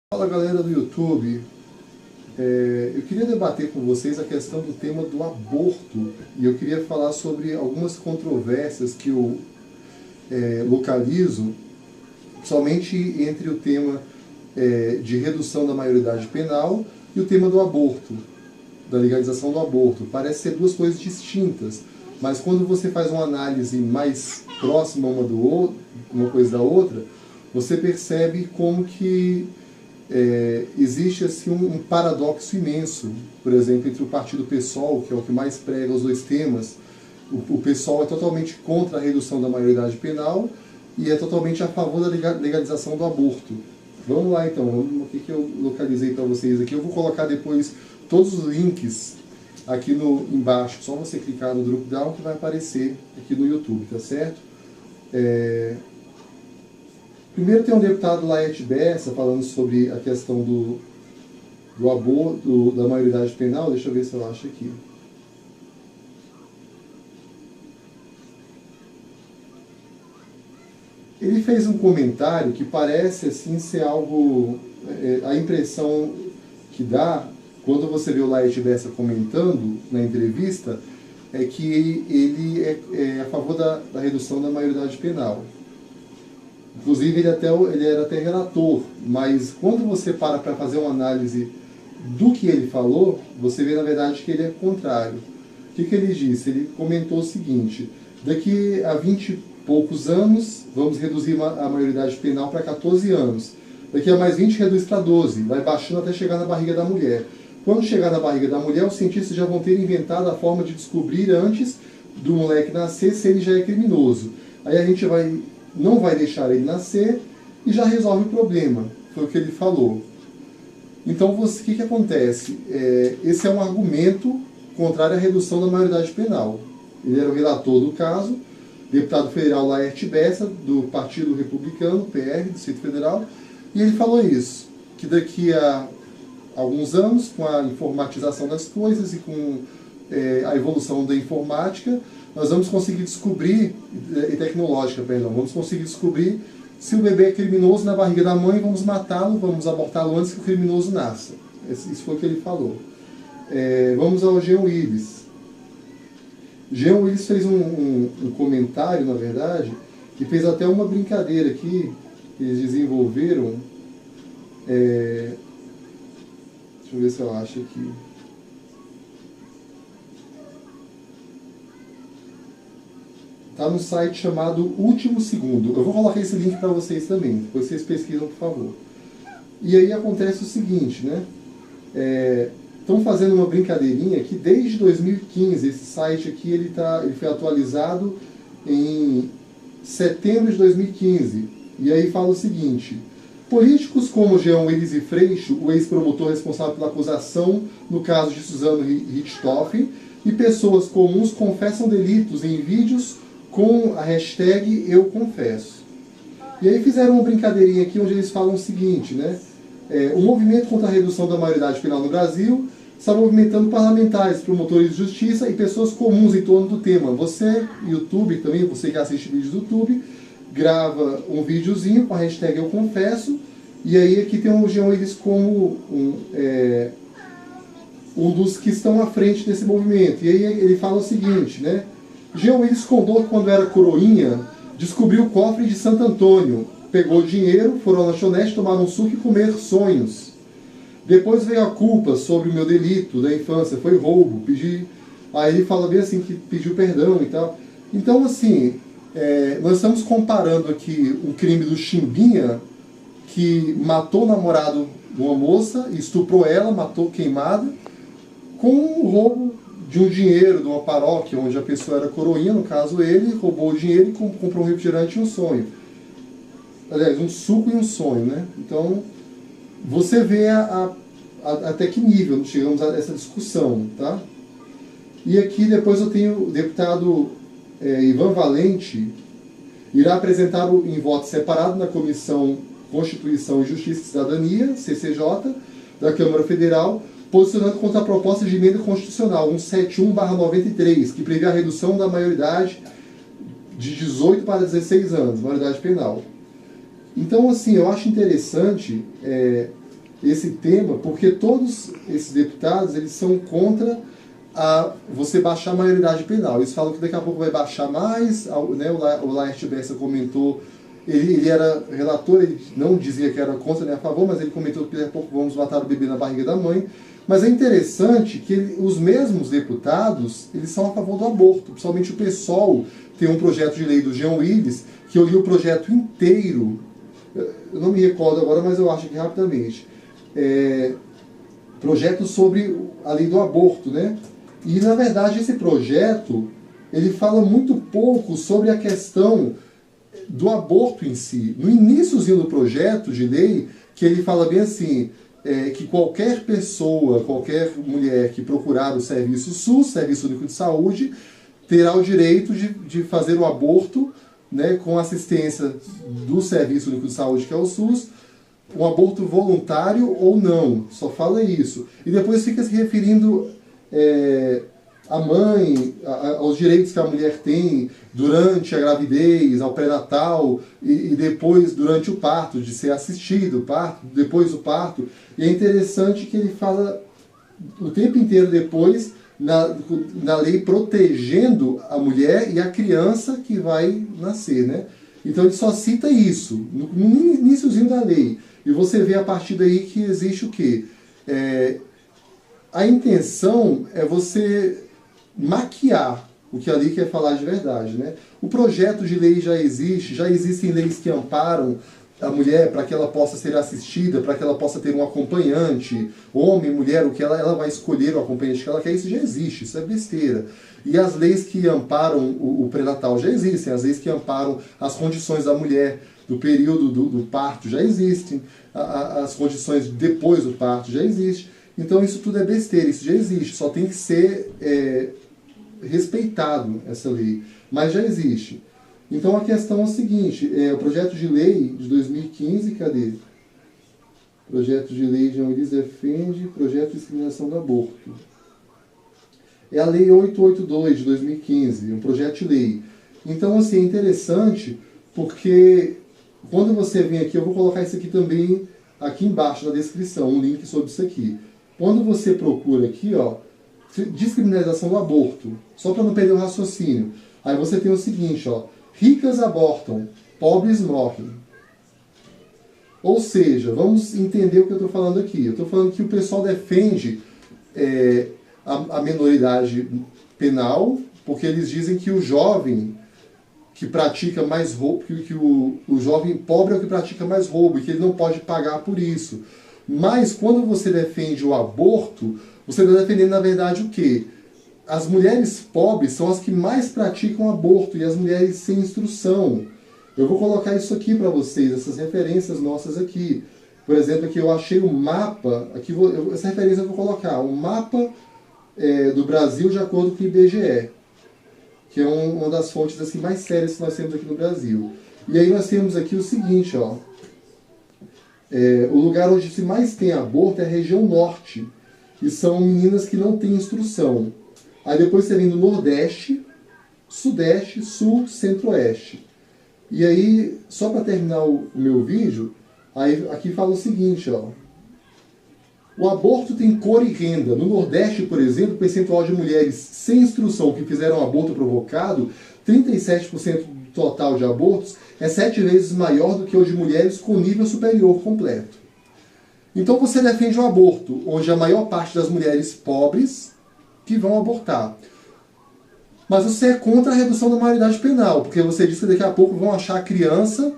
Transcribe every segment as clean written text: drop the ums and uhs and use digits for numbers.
Fala galera do YouTube, eu queria debater com vocês a questão do tema do aborto e eu queria falar sobre algumas controvérsias que eu localizo, somente entre o tema de redução da maioridade penal e o tema do aborto, da legalização do aborto. Parece ser duas coisas distintas, mas quando você faz uma análise mais próxima uma coisa da outra, você percebe como que existe assim, um paradoxo imenso, por exemplo, entre o partido PSOL, que é o que mais prega os dois temas. O PSOL é totalmente contra a redução da maioridade penal e é totalmente a favor da legalização do aborto. Vamos lá então, o que eu localizei para vocês aqui. Eu vou colocar depois todos os links aqui embaixo, só você clicar no drop down que vai aparecer aqui no YouTube, tá certo? Primeiro tem um deputado Laerte Bessa falando sobre a questão do aborto, da maioridade penal. Deixa eu ver se eu acho aqui. Ele fez um comentário que parece assim ser algo... a impressão que dá quando você vê o Laerte Bessa comentando na entrevista é que ele é a favor da redução da maioridade penal. Inclusive ele era até relator, mas quando você para fazer uma análise do que ele falou, você vê na verdade que ele é contrário. O que ele disse? Ele comentou o seguinte: daqui a 20 e poucos anos vamos reduzir a maioridade penal para 14 anos. Daqui a mais 20 reduz para 12, vai baixando até chegar na barriga da mulher. Quando chegar na barriga da mulher, os cientistas já vão ter inventado a forma de descobrir antes do moleque nascer se ele já é criminoso. Aí a gente não vai deixar ele nascer e já resolve o problema. Foi o que ele falou. Então, o que acontece? Esse é um argumento contrário à redução da maioridade penal. Ele era o relator do caso, deputado federal Laerte Bessa, do Partido Republicano, PR, do Distrito Federal, e ele falou isso, que daqui a alguns anos, com a informatização das coisas e com a evolução da informática, nós vamos conseguir descobrir, vamos conseguir descobrir se o bebê é criminoso na barriga da mãe, vamos matá-lo, vamos abortá-lo antes que o criminoso nasça. Isso foi o que ele falou. Vamos ao Jean Willis. Jean Willis fez um comentário, na verdade, que fez até uma brincadeira aqui, que eles desenvolveram. Deixa eu ver se eu acho aqui. Está no site chamado Último Segundo. Eu vou colocar esse link para vocês também, depois vocês pesquisam, por favor. E aí acontece o seguinte, né? Estão fazendo uma brincadeirinha que desde 2015, esse site aqui ele foi atualizado em setembro de 2015. E aí fala o seguinte: políticos como Jean Willis e Freixo, o ex-promotor responsável pela acusação no caso de Suzano Richthofen, e pessoas comuns confessam delitos em vídeos com a hashtag Eu Confesso. E aí fizeram uma brincadeirinha aqui onde eles falam o seguinte, né? O movimento contra a redução da maioridade penal no Brasil está movimentando parlamentares, promotores de justiça e pessoas comuns em torno do tema. Você, YouTube também, você que assiste vídeos do YouTube, grava um videozinho com a hashtag Eu Confesso, e aí aqui tem o Jean Willis como um dos que estão à frente desse movimento. E aí ele fala o seguinte, né? Jean Willis contou que quando era coroinha, descobriu o cofre de Santo Antônio, pegou dinheiro, foram ao lanchonete, tomaram um suco e comer sonhos. Depois veio a culpa sobre o meu delito da infância, foi roubo, aí ele fala bem assim, que pediu perdão e tal. Então assim, nós estamos comparando aqui o crime do Chimbinha, que matou o namorado de uma moça, estuprou ela, matou queimada, com o roubo de um dinheiro de uma paróquia, onde a pessoa era coroinha, no caso ele, roubou o dinheiro e comprou um refrigerante e um sonho. Aliás, um suco e um sonho, né? Então, você vê até que nível chegamos a essa discussão, tá? E aqui depois eu tenho o deputado Ivan Valente, irá apresentar em voto separado na Comissão Constituição e Justiça e Cidadania, CCJ, da Câmara Federal, posicionando contra a proposta de emenda constitucional 171/93, que prevê a redução da maioridade de 18 para 16 anos, maioridade penal. Então, assim, eu acho interessante esse tema, porque todos esses deputados eles são contra você baixar a maioridade penal. Eles falam que daqui a pouco vai baixar mais, né, o Laerte Bessa comentou, ele era relator, ele não dizia que era contra nem a favor, mas ele comentou que daqui a pouco vamos matar o bebê na barriga da mãe. Mas é interessante que os mesmos deputados, eles são a favor do aborto, principalmente o PSOL tem um projeto de lei do Jean Willis, que eu li o projeto inteiro, eu não me recordo agora, mas eu acho que rapidamente, projeto sobre a lei do aborto, né? E, na verdade, esse projeto, ele fala muito pouco sobre a questão do aborto em si. No iníciozinho do projeto de lei, que ele fala bem assim, que qualquer pessoa, qualquer mulher que procurar o serviço SUS, Serviço Único de Saúde, terá o direito de fazer o aborto, né, com assistência do Serviço Único de Saúde, que é o SUS, um aborto voluntário ou não, só fala isso. E depois fica se referindo a mãe, aos direitos que a mulher tem durante a gravidez, ao pré-natal e depois durante o parto, de ser assistido, depois do parto. E é interessante que ele fala o tempo inteiro depois na lei protegendo a mulher e a criança que vai nascer, né? Então ele só cita isso, no iníciozinho da lei. E você vê a partir daí que existe o quê? A intenção é você maquiar o que a lei quer falar de verdade, né? O projeto de lei já existem leis que amparam a mulher para que ela possa ser assistida, para que ela possa ter um acompanhante, homem, mulher, o que ela vai escolher o acompanhante que ela quer, isso já existe, isso é besteira. E as leis que amparam o pré-natal já existem, as leis que amparam as condições da mulher do período do parto já existem, as condições depois do parto já existem. Então isso tudo é besteira, isso já existe, só tem que ser respeitado essa lei, mas já existe. Então a questão é a seguinte, o projeto de lei de 2015, cadê? Projeto de lei de Jean Willis defende projeto de discriminação do aborto. É a lei 882 de 2015, um projeto de lei. Então assim, é interessante porque quando você vem aqui, eu vou colocar isso aqui também aqui embaixo na descrição, um link sobre isso aqui. Quando você procura aqui, ó, descriminalização do aborto, só para não perder o raciocínio, aí você tem o seguinte, ó, ricas abortam, pobres morrem. Ou seja, vamos entender o que eu estou falando aqui. Eu estou falando que o pessoal defende a minoridade penal, porque eles dizem que o jovem que pratica mais roubo, que o jovem pobre é o que pratica mais roubo, e que ele não pode pagar por isso. Mas quando você defende o aborto, você está defendendo, na verdade, o quê? As mulheres pobres são as que mais praticam aborto, e as mulheres sem instrução. Eu vou colocar isso aqui para vocês, essas referências nossas aqui. Por exemplo, aqui eu achei um mapa, aqui essa referência eu vou colocar, um mapa do Brasil de acordo com o IBGE, que é uma das fontes assim, mais sérias que nós temos aqui no Brasil. E aí nós temos aqui o seguinte, ó, o lugar onde se mais tem aborto é a região norte, e são meninas que não têm instrução. Aí depois você vem do Nordeste, Sudeste, Sul, Centro-Oeste. E aí, só para terminar o meu vídeo, aí aqui fala o seguinte, ó. O aborto tem cor e renda. No Nordeste, por exemplo, o percentual de mulheres sem instrução que fizeram aborto provocado, 37% do total de abortos, é 7 vezes maior do que o de mulheres com nível superior completo. Então você defende o aborto, onde a maior parte das mulheres pobres que vão abortar. Mas você é contra a redução da maioridade penal, porque você diz que daqui a pouco vão achar a criança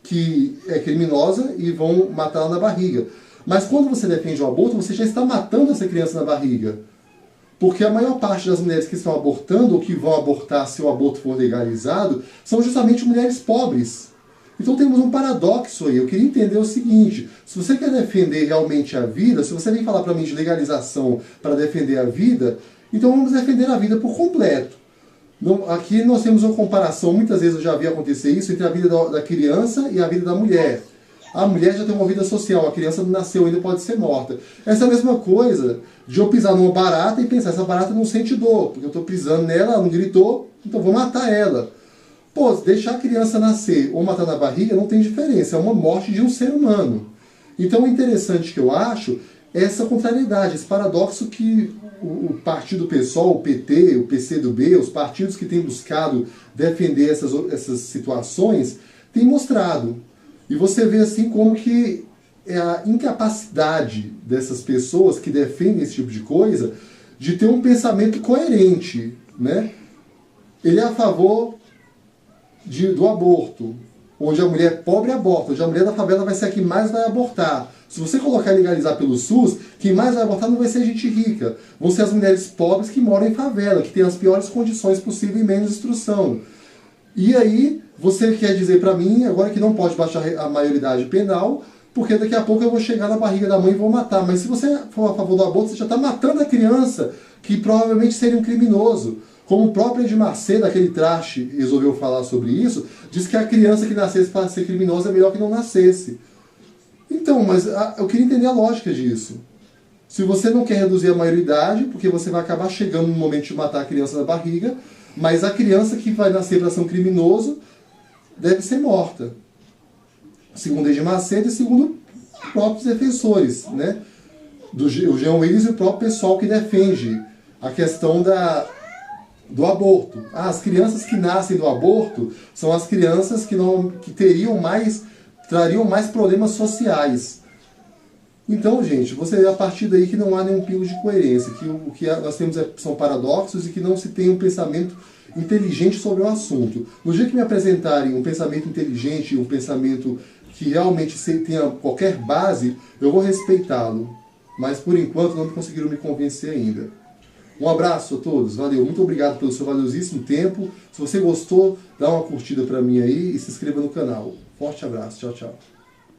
que é criminosa e vão matá-la na barriga. Mas quando você defende o aborto, você já está matando essa criança na barriga. Porque a maior parte das mulheres que estão abortando, ou que vão abortar se o aborto for legalizado, são justamente mulheres pobres. Então temos um paradoxo aí. Eu queria entender o seguinte, se você quer defender realmente a vida, se você vem falar para mim de legalização para defender a vida, então vamos defender a vida por completo. Aqui nós temos uma comparação, muitas vezes eu já vi acontecer isso, entre a vida da criança e a vida da mulher. A mulher já tem uma vida social, a criança não nasceu ainda, pode ser morta. Essa é a mesma coisa de eu pisar numa barata e pensar, essa barata não sente dor, porque eu estou pisando nela, ela não gritou, então vou matar ela. Pô, deixar a criança nascer ou matar na barriga não tem diferença, é uma morte de um ser humano. Então o interessante que eu acho é essa contrariedade, esse paradoxo que o Partido PSOL, o PT, o PCdoB, os partidos que têm buscado defender essas situações, têm mostrado. E você vê assim como que é a incapacidade dessas pessoas que defendem esse tipo de coisa de ter um pensamento coerente, né? Ele é a favor do aborto, onde a mulher pobre aborta, onde a mulher da favela vai ser a que mais vai abortar. Se você colocar e legalizar pelo SUS, quem mais vai abortar não vai ser gente rica, vão ser as mulheres pobres que moram em favela, que têm as piores condições possíveis e menos instrução. E aí, você quer dizer para mim, agora que não pode baixar a maioridade penal, porque daqui a pouco eu vou chegar na barriga da mãe e vou matar. Mas se você for a favor do aborto, você já está matando a criança, que provavelmente seria um criminoso. Como o próprio Edmar C., daquele traste, resolveu falar sobre isso, diz que a criança que nascesse para ser criminosa é melhor que não nascesse. Então, mas eu queria entender a lógica disso. Se você não quer reduzir a maioridade, porque você vai acabar chegando no momento de matar a criança na barriga, mas a criança que vai nascer para ser um criminoso deve ser morta. Segundo Edmar Macedo e segundo os próprios defensores, né? O Jean Willis e o próprio pessoal que defende a questão do aborto. As crianças que nascem do aborto são as crianças que trariam mais problemas sociais. Então, gente, você vê a partir daí que não há nenhum pingo de coerência, que o que nós temos são paradoxos e que não se tem um pensamento inteligente sobre o assunto. No dia que me apresentarem um pensamento inteligente, um pensamento que realmente tenha qualquer base, eu vou respeitá-lo. Mas, por enquanto, não conseguiram me convencer ainda. Um abraço a todos, valeu, muito obrigado pelo seu valiosíssimo tempo. Se você gostou, dá uma curtida para mim aí e se inscreva no canal. Forte abraço, tchau, tchau.